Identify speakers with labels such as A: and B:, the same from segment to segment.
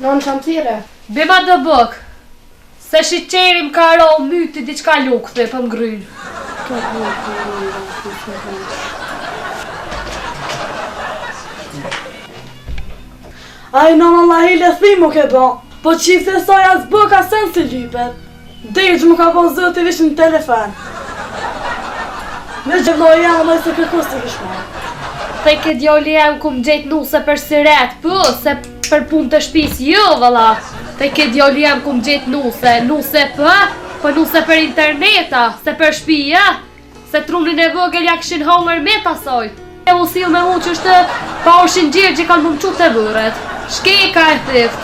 A: Non shamtire.
B: Bima dë bëk. Se shiqerim ka ro myti diçka lukëthe për mgryn.
C: Ai non Allah i lethimo ke bon. Po qifte soj as bëka sen si lypet. Dejgjë më ka bon zëti vish në telefon. Me gjëvloj jam dhe se kërkus të kishma.
B: Te ke djoli jam ku më gjetë nuse për siret, po, se për punë të shpis, jo, vëlla. Te ke djoli jam ku më gjetë nuse për, po nuse për interneta, se për shpia, se trunin e vogël ja këshin hongër me tasoj. E usil me mu që është pa ushin gjirë që kanë më mqut të vëret. Shkeka e thift.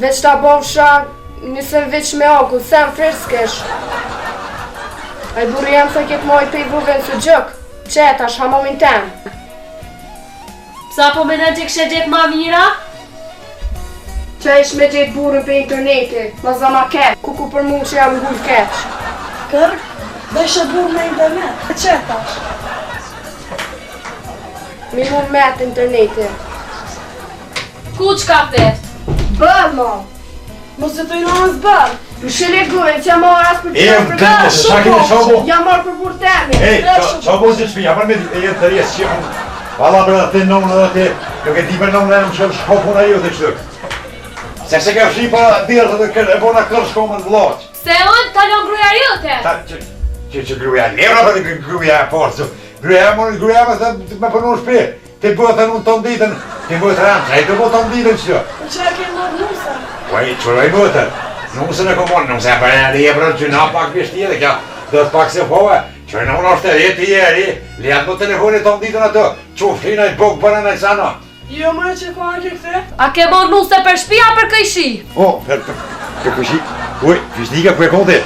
A: Veç ta bofsha, nisem veç me oku, sem freskesh. Ai burri jam se ket moj pe i vruven së gjëk, qetash hamomin tem.
B: Psa po me në që kështë gjetë ma mira?
A: Që ish me gjetë burën pe interneti, ma zama keq, kuku për mu që jam ngull keq.
C: Kërk, dhe ishe burë me internet, e qetash.
A: Mi mu met interneti.
B: Ku që ka theft?
A: Bëll, mo!
C: Mos e të i nënës bërë.
A: Më shile gujnë, që jam marrë as për të
D: për të shakin e shobo.
A: Jam marrë për burë temi.
D: Shobo që shpija, për me e jetë të rjesë që jam. Valla për të nënë dhe të, nuk e ti për nënë e më shkëm shkopuna ju të kështu. Se ka fshi pa dirë dhe e bona kërë shkomën vlaq.
B: Se unë të në gruja rjote.
D: Që gruja lera për të gruja e porcu. Gruja me përnu shpi. Ti bëhet e nuk të nditën, ti bëhet ramë, që e të bëhet të nditën që?
C: Që e ke më nusën?
D: Uaj, qërë e bëhet? Nusën e komonë, nusën e për e në jebërën që na pak vishti edhe kja, dhe të pak se pove, që në unë është e ti eri, liat më telefonit të nditën atë, që ufrina i bëgë bërën e sana.
C: Jo më që ka në këthe?
B: A ke morë nuse për shpia për këjshi?
D: O, për këjshi, uj, fisnika për e konti.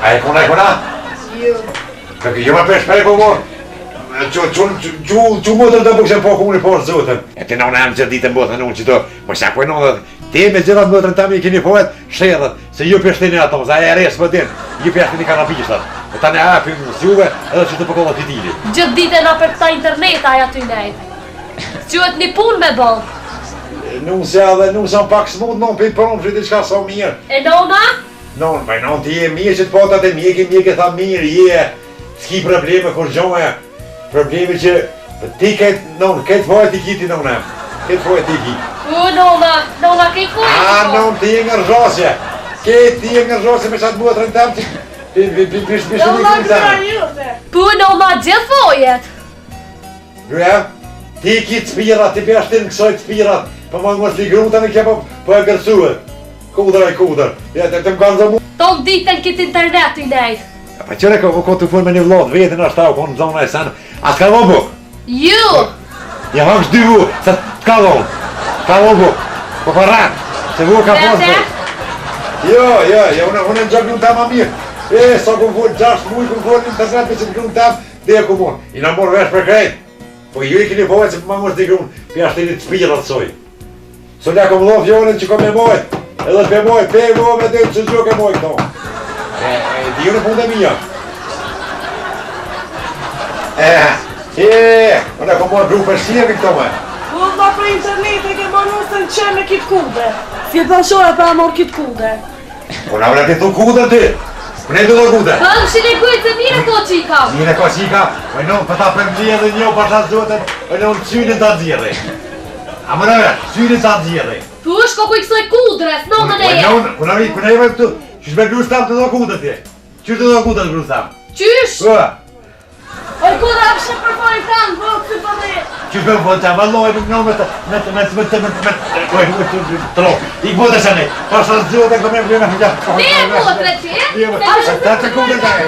D: A e kona?
A: Jo.
D: Jo më për shpere komorë. Që më të të bëkshen po ku unë i porë zotën. E të nënë emë që ditë më bëthën unë që të, për shak për nënë dhe, te me gjithat më të në tami i keni pohet, shedhët, se ju pjeshtini ato, za e resë për din, ju pjeshtini kanabishtat. E ta ne api më zjuve edhe që të përkollat fitili.
B: Gjithë dite nga për këta interneta aja të nejtë. Qëhet një punë me bëllë.
D: Nuk se edhe, nuk se në pak smut, nënë për i përnë që të qka sa mirë.
B: E nona?
D: Nënë ti je mirë që të potat e mjeki tha mirë, je, s'ki probleme kur gjohë. Problemi që ti këtë fojt i kiti nënë emë, këtë fojt i kiti.
B: Nona këtë fojt i
D: A, nënë ti e nga rëzhasje, këtë ti e nga rëzhasje me qatë muat rëndam që pishtë një këtë teme.
B: Nona gjithë fojt.
D: Gruja, ti i kitë spirat, ti pjashtin kësoj të spirat, për më ngës li gruta në kje po e gërsuet. Kudër, ja të më kanë zëmu.
B: Tonë ditën këtë internet i nejtë.
D: Pa qëre ka të funë me një vlot, vetën ashtë ta u konë në zona e sanë, a t'ka lo buk?
B: Ju!
D: Ja hangsh dy vu, se t'ka lo buk, po parran, se vu ka fonë të. Jo, unë në gjak grunë ta ma mirë. Sa ku funë, 6 mujë ku funë në internet, me që në grunë tam, dhe e ku mund. I në morë vesh për krejt. Po ju i kini pojët se për ma mështë t'i grunë, për jashtë t'i spirat soj. So lja kom lo fjonën që kom e mojt, edhe t'pe mojt, pe e mojt me dhe që gjok e mojt këto. Di unë punë dhe mija. Unë e kom morë grupë për shirë këto me.
C: Unë da për internet e ke më nusën që me kitë kude. Si e përshore për a morë kitë kude.
D: Unë avre të thu kude ty. Unë e të thu kude.
B: Më shile kujtë se mire ko qika.
D: Mire ko qika. Unë në për ta për mgjë dhe një për shatë zotën. Unë në syrin të dzirë. A më në vesh, syrin të dzirë.
B: Push ko ku i kësoj kudres, nonën e jetë.
D: Unë e këtu. Qysh me grus tam të do kudët ti? Qysh të do kudët grus tam?
B: Qysh?
C: Oj kuda apëshe për fojnë tanë, vëllë si për dhe.
D: Qysh me vëllë tam, vëlloj me trok. I këbote që ne, pasha zhjote këme më gjene fëgja.
B: Ne e botre që?
D: Ta që kude ka e.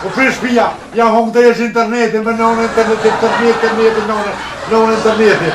D: U për shpia, jam hongë të jesh internetin, me nënë internetin, nënë internetin.